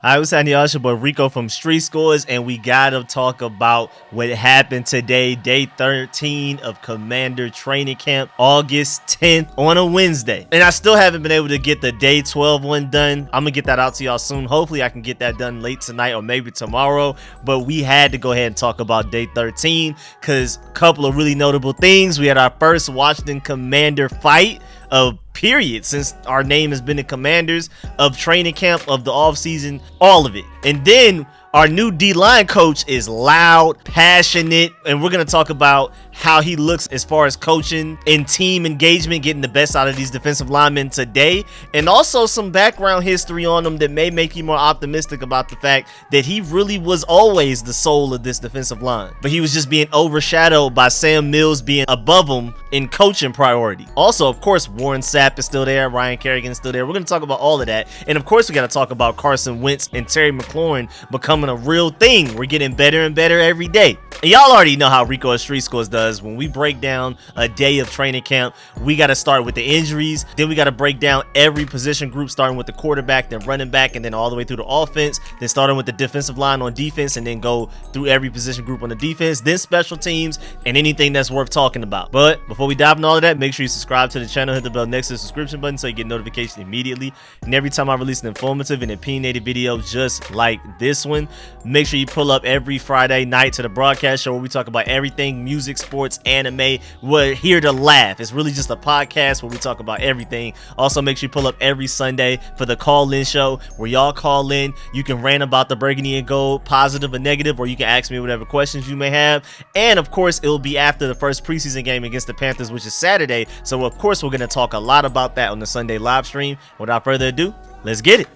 I was having y'all, it's your boy Rico from Street Scores, and we gotta talk about what happened today, day 13 of Commander Training Camp, August 10th on a Wednesday. And I still haven't been able to get the day 12 one done. I'm gonna get that out to y'all soon. Hopefully I can get that done late tonight or maybe tomorrow, but we had to go ahead and talk about day 13 because a couple of really notable things. We had our first Washington Commander fight of period since our name has been the Commanders, of training camp, of the offseason, all of it. And then our new D-line coach is loud, passionate, and we're going to talk about how he looks as far as coaching and team engagement, getting the best out of these defensive linemen today, and also some background history on them that may make you more optimistic about the fact that he really was always the soul of this defensive line, but he was just being overshadowed by Sam Mills being above him in coaching priority. Also, of course, Warren Sapp is still there, Ryan Kerrigan is still there. We're going to talk about all of that, and of course we got to talk about Carson Wentz and Terry McLaurin becoming a real thing. We're getting better and better every day. And y'all already know how Rico at Street Scores does. When we break down a day of training camp, we got to start with the injuries, then we got to break down every position group, starting with the quarterback, then running back, and then all the way through the offense, then starting with the defensive line on defense, and then go through every position group on the defense, then special teams, and anything that's worth talking about. But before we dive into all of that, make sure you subscribe to the channel, hit the bell next to the subscription button so you get notifications immediately. And every time I release an informative and opinionated video just like this one, make sure you pull up every Friday night to the broadcast show where we talk about everything music, sports, anime. We're here to laugh. It's really just a podcast where we talk about everything. Also, make sure you pull up every Sunday for the call-in show where y'all call in. You can rant about the burgundy and gold, positive or negative, or you can ask me whatever questions you may have. And of course, it will be after the first preseason game against the Panthers, which is Saturday. So of course, we're going to talk a lot about that on the Sunday live stream. Without further ado, let's get it.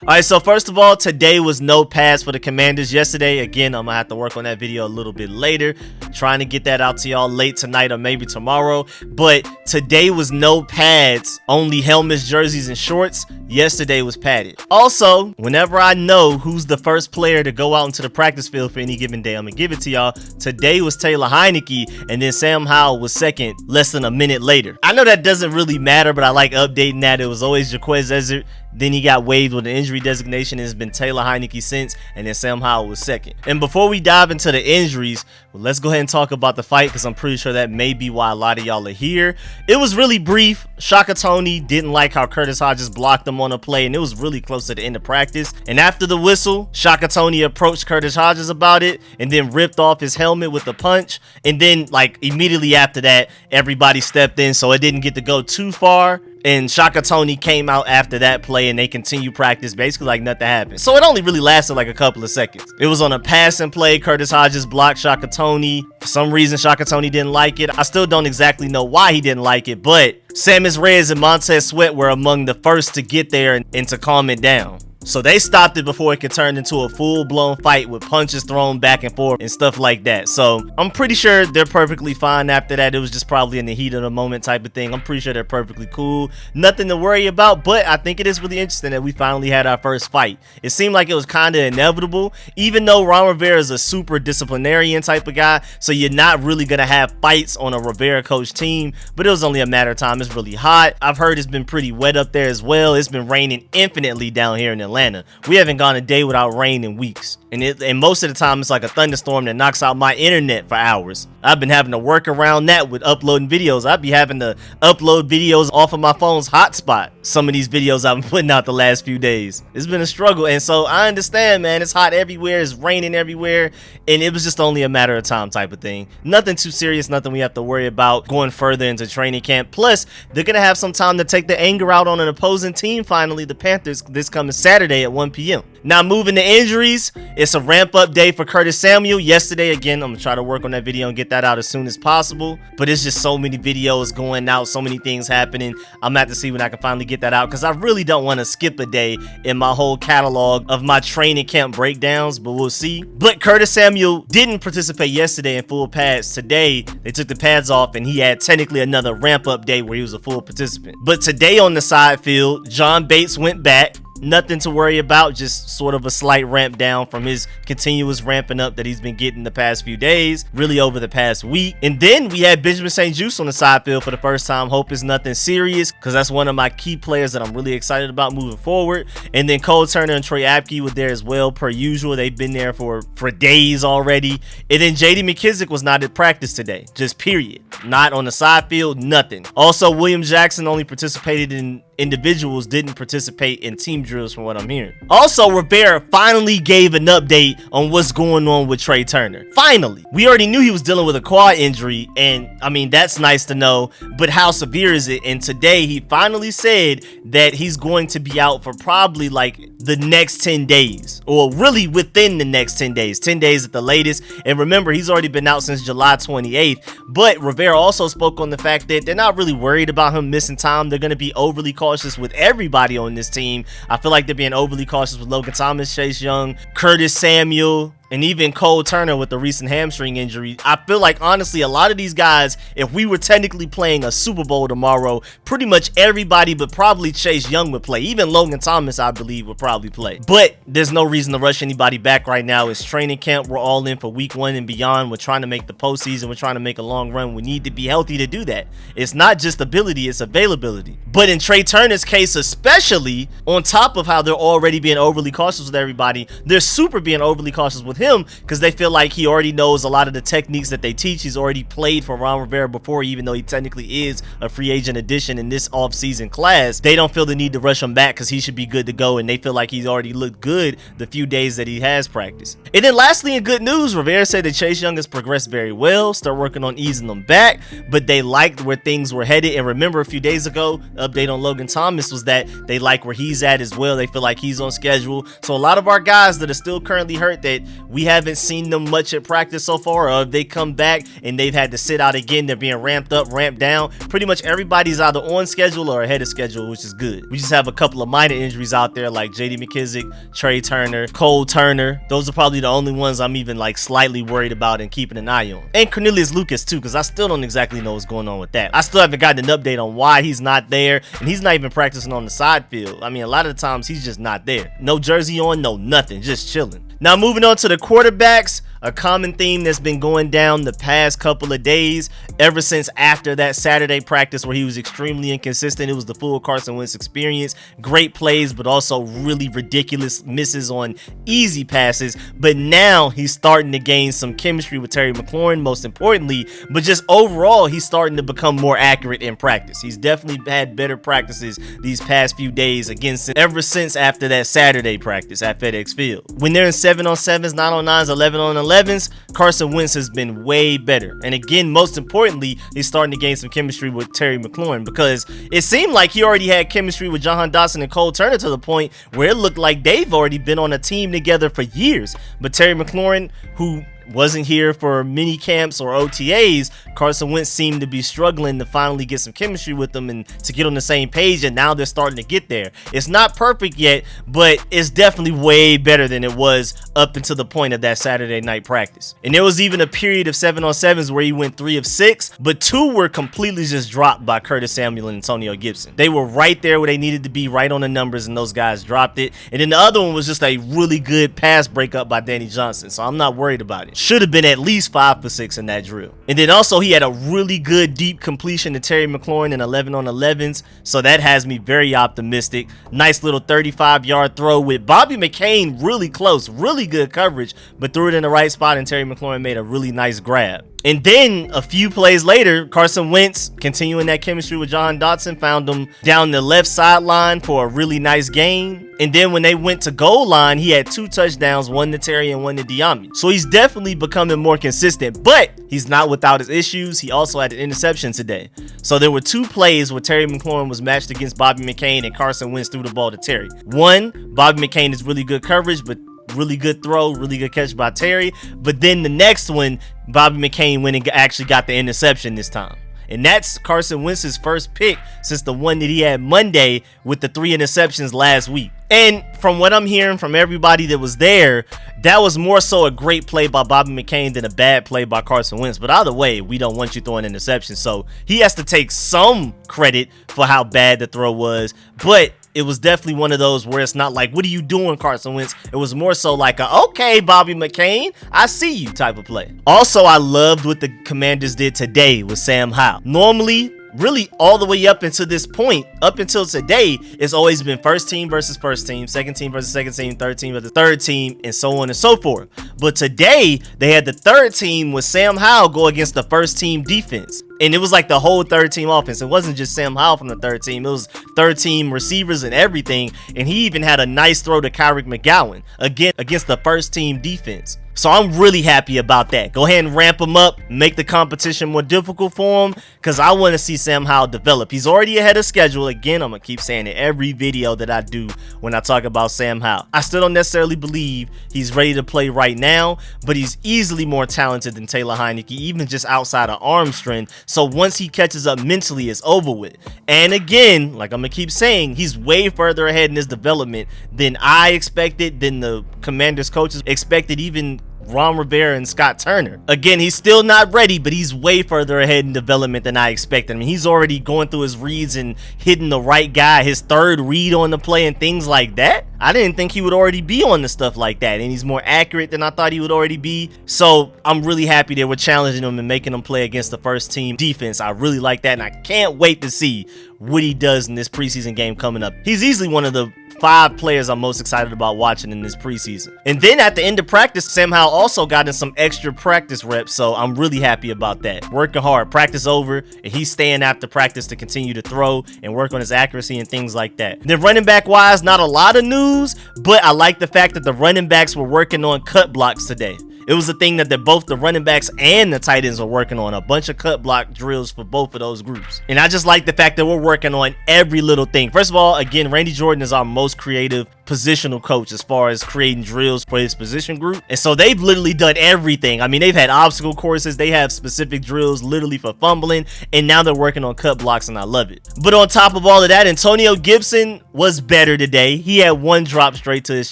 All right, so first of all, today was no pads for the Commanders. Yesterday, again, I'm gonna have to work on that video a little bit later, trying to get that out to y'all late tonight or maybe tomorrow. But today was no pads, only helmets, jerseys, and shorts. Yesterday was padded. Also, whenever I know who's the first player to go out into the practice field for any given day, I'm gonna give it to y'all. Today was Taylor Heinicke, and then Sam Howell was second less than a minute later. I know that doesn't really matter, but I like updating that. It was always Jaquez Ezzard. Then he got waived with an injury designation. It's been Taylor Heinicke since, and then Sam Howell was second. And before we dive into the injuries, well, let's go ahead and talk about the fight because I'm pretty sure that may be why a lot of y'all are here. It was really brief. Shaka Toney didn't like how Curtis Hodges blocked him on a play, and it was really close to the end of practice. And after the whistle, Shaka Toney approached Curtis Hodges about it and then ripped off his helmet with a punch. And then, like, immediately after that, everybody stepped in, so it didn't get to go too far. And Shaka Toney came out after that play and they continued practice basically like nothing happened. So it only really lasted like a couple of seconds. It was on a passing play. Curtis Hodges blocked Shaka Toney. For some reason, Shaka Toney didn't like it. I still don't exactly know why he didn't like it, but Sammis Reyes and Montez Sweat were among the first to get there and to calm it down. So they stopped it before it could turn into a full-blown fight with punches thrown back and forth and stuff like that. So I'm pretty sure they're perfectly fine after that. It was just probably in the heat of the moment type of thing. I'm pretty sure they're perfectly cool. Nothing to worry about, but I think it is really interesting that we finally had our first fight. It seemed like it was kind of inevitable, even though Ron Rivera is a super disciplinarian type of guy, so you're not really going to have fights on a Rivera coach team, but it was only a matter of time. It's really hot. I've heard it's been pretty wet up there as well. It's been raining infinitely down here in Atlanta. We haven't gone a day without rain in weeks, and most of the time it's like a thunderstorm that knocks out my internet for hours. I've been having to work around that with uploading videos. I'd be having to upload videos off of my phone's hotspot. Some of these videos I've been putting out the last few days. It's been a struggle, and so I understand, man. It's hot everywhere. It's raining everywhere, and it was just only a matter of time type of thing. Nothing too serious, nothing we have to worry about going further into training camp. Plus, they're going to have some time to take the anger out on an opposing team finally, the Panthers, this coming Saturday at 1 p.m. Now, moving to injuries, it's a ramp-up day for Curtis Samuel. Yesterday, again, I'm going to try to work on that video and get that out as soon as possible. But it's just so many videos going out, so many things happening. I'm going to have to see when I can finally get that out because I really don't want to skip a day in my whole catalog of my training camp breakdowns, but we'll see. But Curtis Samuel didn't participate yesterday in full pads. Today, they took the pads off, and he had technically another ramp-up day where he was a full participant. But today on the side field, John Bates went back. nothing to worry about, just sort of a slight ramp down from his continuous ramping up that he's been getting the past few days, really over the past week. And then we had Benjamin St-Juste on the side field for the first time. Hope it's nothing serious, because that's one of my key players that I'm really excited about moving forward. And then Cole Turner and Troy Apke were there as well, per usual. They've been there for days already. And then J.D. McKissic was not at practice today, just period. Not on the side field, nothing. Also, William Jackson only participated in individuals, didn't participate in team drills from what I'm hearing. Also, Rivera finally gave an update on what's going on with Trey Turner. Finally. We already knew he was dealing with a quad injury, and I mean, that's nice to know, but how severe is it? And today he finally said that he's going to be out for probably like the next 10 days, or really within the next 10 days, 10 days at the latest. And remember, he's already been out since July 28th, but Rivera also spoke on the fact that they're not really worried about him missing time. They're going to be overly cautious with everybody on this team. I feel like they're being overly cautious with Logan Thomas, Chase Young, Curtis Samuel, and even Cole Turner with the recent hamstring injury. I feel like, honestly, a lot of these guys, if we were technically playing a Super Bowl tomorrow, pretty much everybody but probably Chase Young would play. Even Logan Thomas, I believe, would probably play. But there's no reason to rush anybody back right now. It's training camp. We're all in for week 1 and beyond. We're trying to make the postseason. We're trying to make a long run. We need to be healthy to do that. It's not just ability, it's availability. But in Trey Turner's case, especially, on top of how they're already being overly cautious with everybody, they're super being overly cautious with him, because they feel like he already knows a lot of the techniques that they teach. He's already played for Ron Rivera before, even though he technically is a free agent addition in this offseason class. They don't feel the need to rush him back because he should be good to go, and they feel like he's already looked good the few days that he has practiced. And then lastly, in good news, Rivera said that Chase Young has progressed very well, start working on easing them back, but they liked where things were headed. And remember, a few days ago, the update on Logan Thomas was that they like where he's at as well. They feel like he's on schedule. So a lot of our guys that are still currently hurt that we haven't seen them much at practice so far, or if they come back and they've had to sit out again, they're being ramped up, ramped down. Pretty much everybody's either on schedule or ahead of schedule, which is good. We just have a couple of minor injuries out there like J.D. McKissic, Trey Turner, Cole Turner. Those are probably the only ones I'm even like slightly worried about and keeping an eye on. And Cornelius Lucas too, because I still don't exactly know what's going on with that. I still haven't gotten an update on why he's not there, and he's not even practicing on the side field. I mean, a lot of the times he's just not there. No jersey on, no nothing, just chilling. Now moving on to the quarterbacks, a common theme that's been going down the past couple of days, ever since after that Saturday practice where he was extremely inconsistent. It was the full Carson Wentz experience. Great plays, but also really ridiculous misses on easy passes. But now he's starting to gain some chemistry with Terry McLaurin, most importantly. But just overall, he's starting to become more accurate in practice. He's definitely had better practices these past few days ever since after that Saturday practice at FedEx Field. When they're in 7-on-7s, 9-on-9s, 11-on-11s, Carson Wentz has been way better. And again, most importantly, he's starting to gain some chemistry with Terry McLaurin, because it seemed like he already had chemistry with Jahan Dotson and Cole Turner to the point where it looked like they've already been on a team together for years. But Terry McLaurin, who wasn't here for mini camps or OTAs, Carson Wentz seemed to be struggling to finally get some chemistry with them and to get on the same page, and now they're starting to get there. It's not perfect yet, but it's definitely way better than it was up until the point of that Saturday night practice. And there was even a period of 7-on-7s where he went 3 of 6, but 2 were completely just dropped by Curtis Samuel and Antonio Gibson. They were right there where they needed to be, right on the numbers, and those guys dropped it. And then the other one was just a really good pass breakup by Danny Johnson, so I'm not worried about it. Should have been at least 5 for 6 in that drill. And then also he had a really good deep completion to Terry McLaurin in 11-on-11s, so that has me very optimistic. Nice little 35-yard throw with Bobby McCain really close, really good coverage, but threw it in the right spot, and Terry McLaurin made a really nice grab. And then a few plays later, Carson Wentz, continuing that chemistry with Jahan Dotson, found him down the left sideline for a really nice gain. And then when they went to goal line, he had 2 touchdowns, 1 to Terry and 1 to Diami. So he's definitely becoming more consistent, but he's not without his issues. He also had an interception today. So there were 2 plays where Terry McLaurin was matched against Bobby McCain and Carson Wentz threw the ball to Terry. One, Bobby McCain is really good coverage, but really good throw, really good catch by Terry. But then the next one, Bobby McCain went and actually got the interception this time. And that's Carson Wentz's first pick since the one that he had Monday with the 3 interceptions last week. And from what I'm hearing from everybody that was there, that was more so a great play by Bobby McCain than a bad play by Carson Wentz. But either way, we don't want you throwing interceptions. So he has to take some credit for how bad the throw was. But it was definitely one of those where it's not like, what are you doing, Carson Wentz? It was more so like a, okay, Bobby McCain, I see you type of play. Also, I loved what the Commanders did today with Sam Howell. Normally, really all the way up until this point, up until today, it's always been first team versus first team, second team versus second team, third team versus third team, and so on and so forth. But today, they had the third team with Sam Howell go against the first team defense. And it was like the whole third team offense. It wasn't just Sam Howell from the third team. It was third team receivers and everything. And he even had a nice throw to Kyrie Mcgowan again against the first team defense. So I'm really happy about that. Go ahead and ramp him up, make the competition more difficult for him, because I want to see Sam Howell develop. He's already ahead of schedule. Again, I'm going to keep saying it every video that I do when I talk about Sam Howell. I still don't necessarily believe he's ready to play right now, but he's easily more talented than Taylor Heinicke, even just outside of arm strength. So once he catches up mentally, it's over with. And again, like I'm going to keep saying, he's way further ahead in his development than I expected, than the Commanders coaches expected, even Ron Rivera and Scott Turner. Again, he's still not ready, but he's way further ahead in development than I expected. I mean, he's already going through his reads and hitting the right guy, his third read on the play and things like that. I didn't think he would already be on the stuff like that, and he's more accurate than I thought he would already be. So I'm really happy that we're challenging him and making him play against the first team defense. I really like that, and I can't wait to see what he does in this preseason game coming up. He's easily one of the 5 players I'm most excited about watching in this preseason. And then at the end of practice, Sam Howell also got in some extra practice reps, so I'm really happy about that. Working hard, practice over, and he's staying after practice to continue to throw and work on his accuracy and things like that. Then running back wise, not a lot of news, but I like the fact that the running backs were working on cut blocks today. It was a thing that both the running backs and the tight ends were working on, a bunch of cut block drills for both of those groups. And I just like the fact that we're working on every little thing. First of all, again, Randy Jordan is our most creative positional coach as far as creating drills for his position group. And so they've literally done everything. I mean, they've had obstacle courses, they have specific drills literally for fumbling, and now they're working on cut blocks, and I love it. But on top of all of that, Antonio Gibson was better today. He had one drop straight to his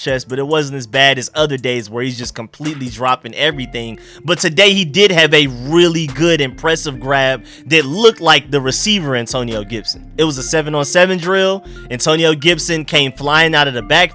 chest, but it wasn't as bad as other days where he's just completely dropping everything. But today he did have a really good, impressive grab that looked like the receiver Antonio Gibson. It was a 7-on-7 drill. Antonio Gibson came flying out of the backfield.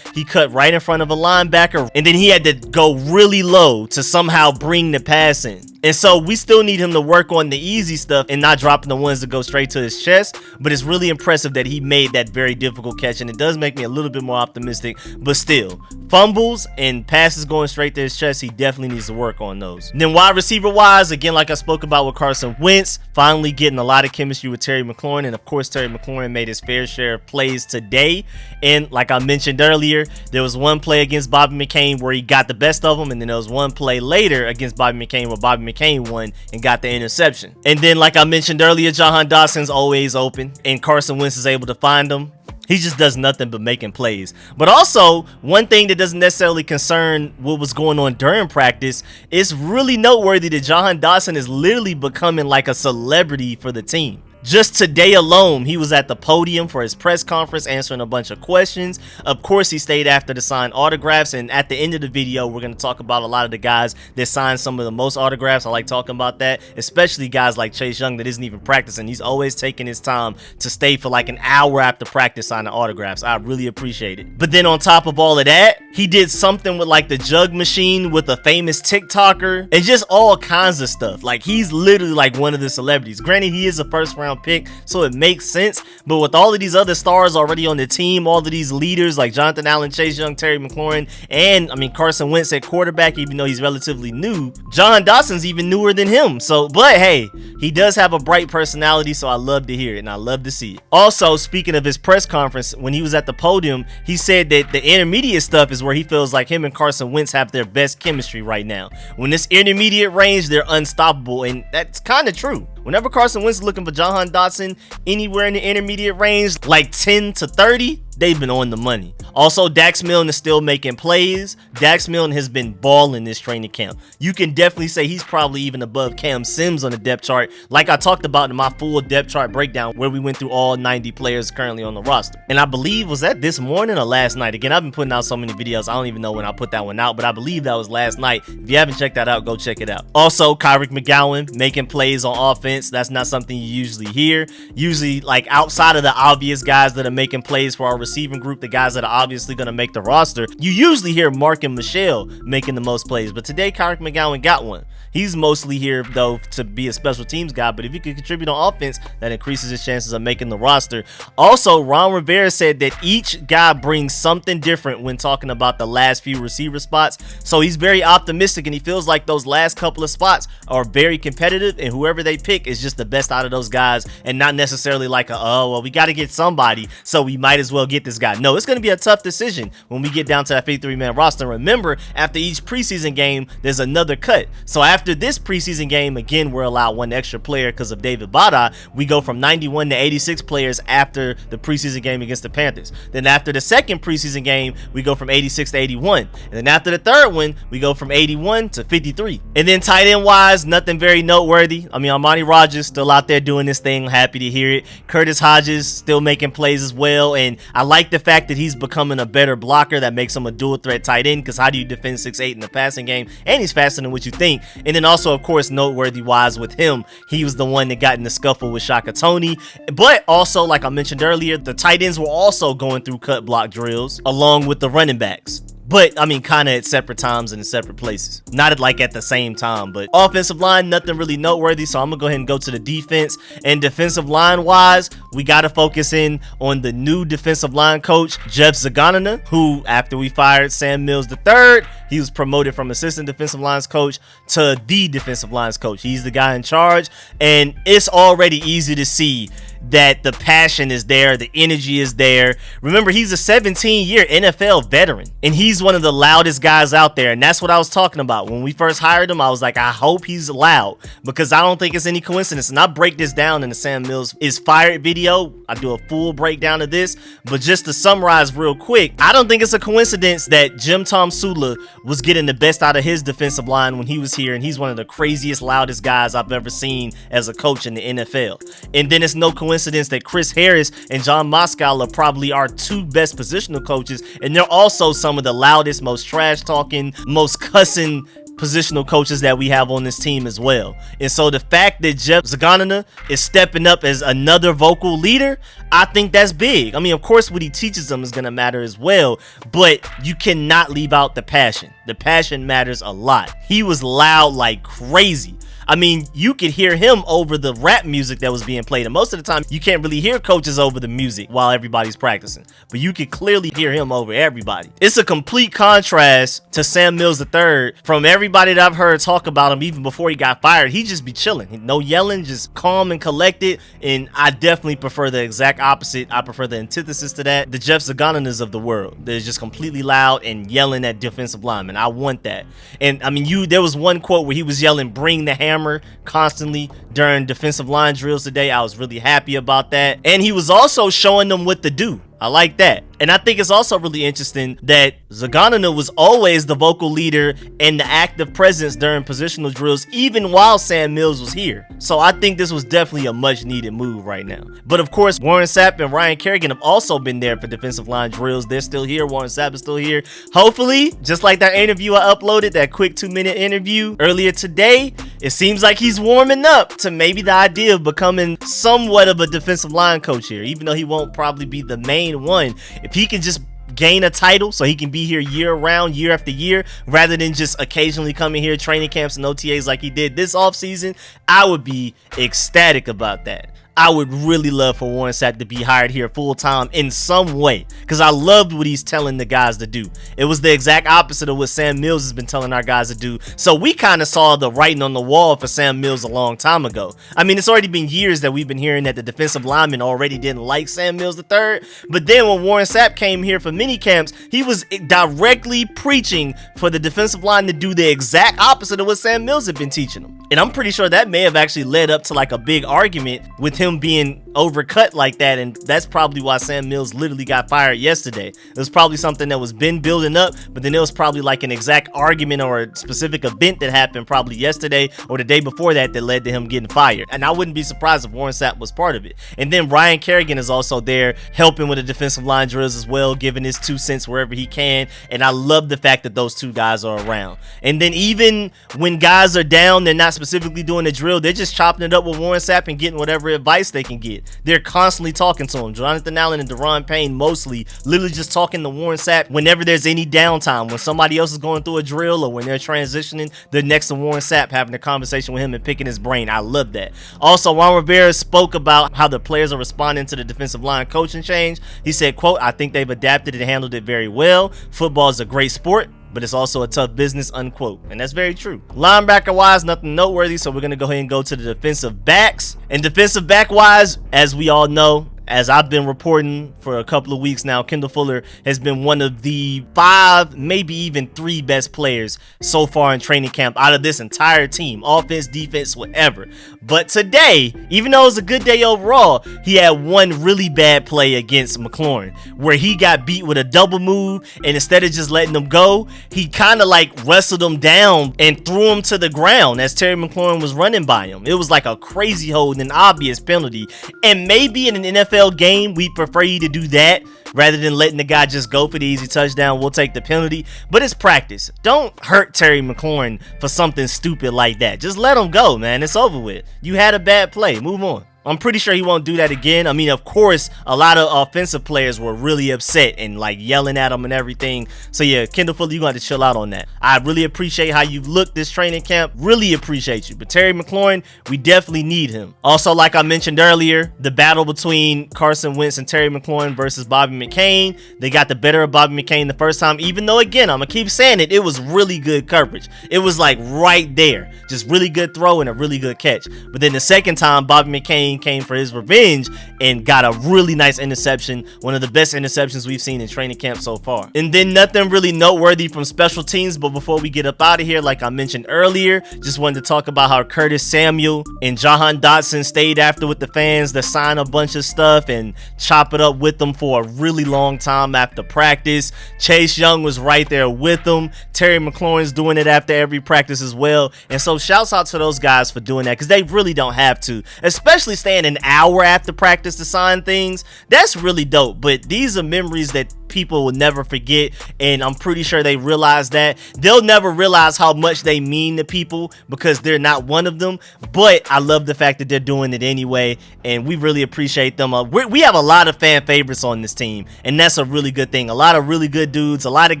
He cut right in front of a linebacker, and then he had to go really low to somehow bring the pass in. And so we still need him to work on the easy stuff and not dropping the ones that go straight to his chest. But it's really impressive that he made that very difficult catch, and it does make me a little bit more optimistic. But still, fumbles and passes going straight to his chest, he definitely needs to work on those. And then wide receiver wise, again, like I spoke about with Carson Wentz, finally getting a lot of chemistry with Terry McLaurin. And of course, Terry McLaurin made his fair share of plays today. And like I mentioned earlier, there was one play against Bobby McCain where he got the best of him, and then there was one play later against Bobby McCain where Bobby McCain won and got the interception. And then like I mentioned earlier, Jahan Dotson's always open, and Carson Wentz is able to find him. He just does nothing but making plays. But also, one thing that doesn't necessarily concern what was going on during practice, it's really noteworthy that Jahan Dotson is literally becoming like a celebrity for the team. Just today alone, he was at the podium for his press conference answering a bunch of questions. Of course, he stayed after to sign autographs, and at the end of the video, we're going to talk about a lot of the guys that signed some of the most autographs. I like talking about that, especially guys like Chase Young that isn't even practicing. He's always taking his time to stay for like an hour after practice signing autographs. I really appreciate it. But then on top of all of that, he did something with like the jug machine with a famous TikToker and just all kinds of stuff. Like, he's literally like one of the celebrities. Granted, he is a first round pick, so it makes sense, but with all of these other stars already on the team, all of these leaders like Jonathan Allen, Chase Young, Terry McLaurin, and I mean Carson Wentz at quarterback, even though he's relatively new, Jahan Dotson's even newer than him. So, but hey, he does have a bright personality, so I love to hear it and I love to see it. Also, speaking of his press conference, when he was at the podium, he said that the intermediate stuff is where he feels like him and Carson Wentz have their best chemistry right now. When this intermediate range, they're unstoppable, and that's kind of true. Whenever Carson Wentz is looking for Jahan Dotson anywhere in the intermediate range, like 10 to 30, they've been on the money. Also, Dax Milne is still making plays. Dax Milne has been balling this training camp. You can definitely say he's probably even above Cam Sims on the depth chart, like I talked about in my full depth chart breakdown where we went through all 90 players currently on the roster. And I believe, was that this morning or last night? Again, I've been putting out so many videos, I don't even know when I put that one out, but I believe that was last night. If you haven't checked that out, go check it out. Also, Kyrie Mcgowan making plays on offense. That's not something you usually hear. Usually, like outside of the obvious guys that are making plays for our receiving group, the guys that are obviously going to make the roster, you usually hear Mark and Michelle making the most plays. But today, Kyrie Mcgowan got one. He's mostly here, though, to be a special teams guy, but if he can contribute on offense, that increases his chances of making the roster. Also, Ron Rivera said that each guy brings something different when talking about the last few receiver spots. So he's very optimistic, and he feels like those last couple of spots are very competitive, and whoever they pick is just the best out of those guys, and not necessarily like oh, well, we got to get somebody, so we might as well get this guy. No, it's going to be a tough decision when we get down to that 53-man roster. Remember, after each preseason game, there's another cut. So after this preseason game, again, we're allowed one extra player because of David Bada. We go from 91 to 86 players after the preseason game against the Panthers. Then after the second preseason game, we go from 86 to 81. And then after the third one, we go from 81 to 53. And then tight end wise, nothing very noteworthy. I mean, Armani Rogers still out there doing this thing. Happy to hear it. Curtis Hodges still making plays as well. And I like the fact that he's becoming a better blocker. That makes him a dual threat tight end, because how do you defend 6'8" in the passing game? And he's faster than what you think. And then also, of course, noteworthy wise with him, he was the one that got in the scuffle with Shaka Toney. But also, like I mentioned earlier, the tight ends were also going through cut block drills along with the running backs. But, I mean, kind of at separate times and in separate places. Not at the same time, but offensive line, nothing really noteworthy. So I'm going to go ahead and go to the defense. And defensive line wise, we got to focus in on the new defensive line coach, Jeff Zgonina, who, after we fired Sam Mills III, he was promoted from assistant defensive lines coach to the defensive lines coach. He's the guy in charge. And it's already easy to see that the passion is there, the energy is there. Remember, he's a 17-year NFL veteran, and he's one of the loudest guys out there, and that's what I was talking about. When we first hired him, I was like, I hope he's loud, because I don't think it's any coincidence. And I break this down in the Sam Mills is fired video. I do a full breakdown of this, but just to summarize real quick, I don't think it's a coincidence that Jim Tom Sula was getting the best out of his defensive line when he was here, and he's one of the craziest, loudest guys I've ever seen as a coach in the NFL. And then it's no coincidence that Chris Harris and John Moskowitz are probably our two best positional coaches, and they're also some of the loudest, most trash talking, most cussing positional coaches that we have on this team as well. And so the fact that Jeff Zgonina is stepping up as another vocal leader, I think that's big. I mean, of course, what he teaches them is going to matter as well, but you cannot leave out the passion. The passion matters a lot. He was loud like crazy. I mean, you could hear him over the rap music that was being played. And most of the time, you can't really hear coaches over the music while everybody's practicing. But you could clearly hear him over everybody. It's a complete contrast to Sam Mills III. From everybody that I've heard talk about him, even before he got fired, he just be chilling. No yelling, just calm and collected. And I definitely prefer the exact opposite. I prefer the antithesis to that. The Jeff Zgoninas of the world. They're just completely loud and yelling at defensive linemen. I want that. And I mean, there was one quote where he was yelling, "Bring the hammer," constantly during defensive line drills today. I was really happy about that. And he was also showing them what to do. I like that. And I think it's also really interesting that Zegonina was always the vocal leader and the active presence during positional drills, even while Sam Mills was here. So I think this was definitely a much needed move right now. But of course, Warren Sapp and Ryan Kerrigan have also been there for defensive line drills. They're still here. Warren Sapp is still here. Hopefully, just like that interview I uploaded, that quick 2-minute interview earlier today, it seems like he's warming up to maybe the idea of becoming somewhat of a defensive line coach here, even though he won't probably be the main one. If he can just gain a title so he can be here year round, year after year, rather than just occasionally coming here training camps and OTAs like he did this offseason, I would be ecstatic about that. I would really love for Warren Sapp to be hired here full-time in some way, because I loved what he's telling the guys to do. It was the exact opposite of what Sam Mills has been telling our guys to do. So we kind of saw the writing on the wall for Sam Mills a long time ago. I mean, it's already been years that we've been hearing that the defensive linemen already didn't like Sam Mills III. But then when Warren Sapp came here for mini camps, he was directly preaching for the defensive line to do the exact opposite of what Sam Mills had been teaching them. And I'm pretty sure that may have actually led up to like a big argument with him being overcut like that, and that's probably why Sam Mills literally got fired yesterday. It was probably something that was been building up, but then it was probably like an exact argument or a specific event that happened probably yesterday or the day before that led to him getting fired. And I wouldn't be surprised if Warren Sapp was part of it. And then Ryan Kerrigan is also there helping with the defensive line drills as well, giving his 2 cents wherever he can. And I love the fact that those two guys are around. And then even when guys are down, they're not specifically doing the drill, they're just chopping it up with Warren Sapp and getting whatever advice they can get. They're constantly talking to him. Jonathan Allen and Daron Payne mostly literally just talking to Warren Sapp whenever there's any downtime. When somebody else is going through a drill or when they're transitioning, they're next to Warren Sapp having a conversation with him and picking his brain. I love that. Also, Ron Rivera spoke about how the players are responding to the defensive line coaching change. He said, quote, "I think they've adapted and handled it very well. Football is a great sport, but it's also a tough business," unquote. And that's very true. Linebacker wise, nothing noteworthy, so we're going to go ahead and go to the defensive backs. And defensive back wise, as we all know, as I've been reporting for a couple of weeks now, Kendall Fuller has been one of the 5, maybe even 3 best players so far in training camp out of this entire team, offense, defense, whatever. But today, even though it was a good day overall, he had one really bad play against McLaurin where he got beat with a double move, and instead of just letting him go, he kind of like wrestled him down and threw him to the ground as Terry McLaurin was running by him. It was like a crazy hold and an obvious penalty. And maybe in an NFL game, we prefer you to do that rather than letting the guy just go for the easy touchdown. We'll take the penalty, but it's practice. Don't hurt Terry McLaurin for something stupid like that. Just let him go, man. It's over with. You had a bad play. Move on. I'm pretty sure he won't do that again. I mean, of course, a lot of offensive players were really upset and like yelling at him and everything. So yeah, Kendall Fuller, you're going to chill out on that. I really appreciate how you've looked this training camp. Really appreciate you. But Terry McLaurin, we definitely need him. Also, like I mentioned earlier, the battle between Carson Wentz and Terry McLaurin versus Bobby McCain. They got the better of Bobby McCain the first time, even though, again, I'm going to keep saying it, it was really good coverage. It was like right there. Just really good throw and a really good catch. But then the second time, Bobby McCain came for his revenge and got a really nice interception, one of the best interceptions we've seen in training camp so far. And then nothing really noteworthy from special teams, but before we get up out of here, like I mentioned earlier, just wanted to talk about how Curtis Samuel and Jahan Dotson stayed after with the fans to sign a bunch of stuff and chop it up with them for a really long time after practice. Chase Young was right there with them. Terry McLaurin's doing it after every practice as well. And so shouts out to those guys for doing that, because they really don't have to, especially staying an hour after practice to sign things. That's really dope. But these are memories that people will never forget, and I'm pretty sure they realize that. They'll never realize how much they mean to people because they're not one of them, but I love the fact that they're doing it anyway, and we really appreciate them. We have a lot of fan favorites on this team, and that's a really good thing. A lot of really good dudes, a lot of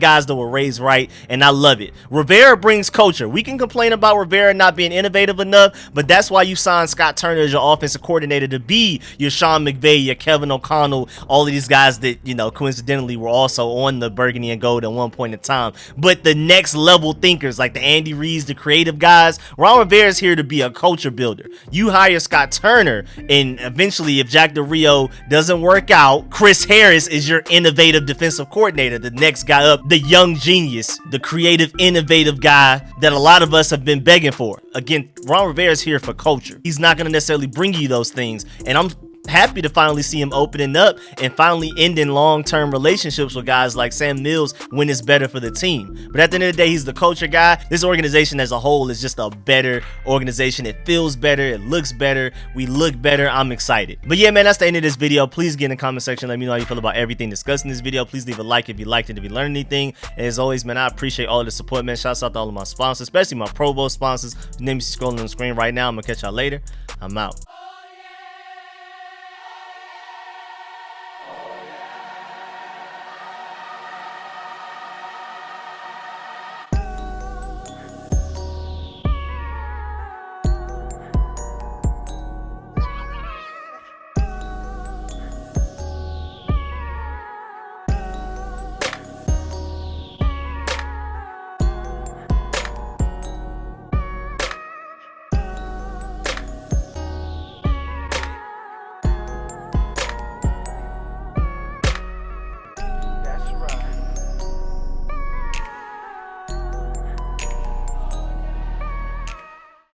guys that were raised right, and I love it. Rivera brings culture. We can complain about Rivera not being innovative enough, but that's why you signed Scott Turner as your offensive coordinator to be your Sean McVay, your Kevin O'Connell, all of these guys that, you know, coincidentally were also on the burgundy and gold at one point in time. But the next level thinkers like the Andy Reeds, the creative guys, Ron Rivera is here to be a culture builder. You hire Scott Turner, and eventually if Jack Del Rio doesn't work out, Chris Harris is your innovative defensive coordinator, the next guy up, the young genius, the creative, innovative guy that a lot of us have been begging for. Again, Ron Rivera is here for culture. He's not going to necessarily bring you those things, and I'm happy to finally see him opening up and finally ending long-term relationships with guys like Sam Mills when it's better for the team. But at the end of the day, he's the culture guy. This organization as a whole is just a better organization. It feels better. It looks better. We look better. I'm excited. But yeah, man, that's the end of this video. Please get in the comment section. Let me know how you feel about everything discussed in this video. Please leave a like if you liked it, if you learned anything. And as always, man, I appreciate all of the support, man. Shouts out to all of my sponsors, especially my Pro Bowl sponsors. Your name is scrolling on the screen right now. I'm going to catch y'all later. I'm out.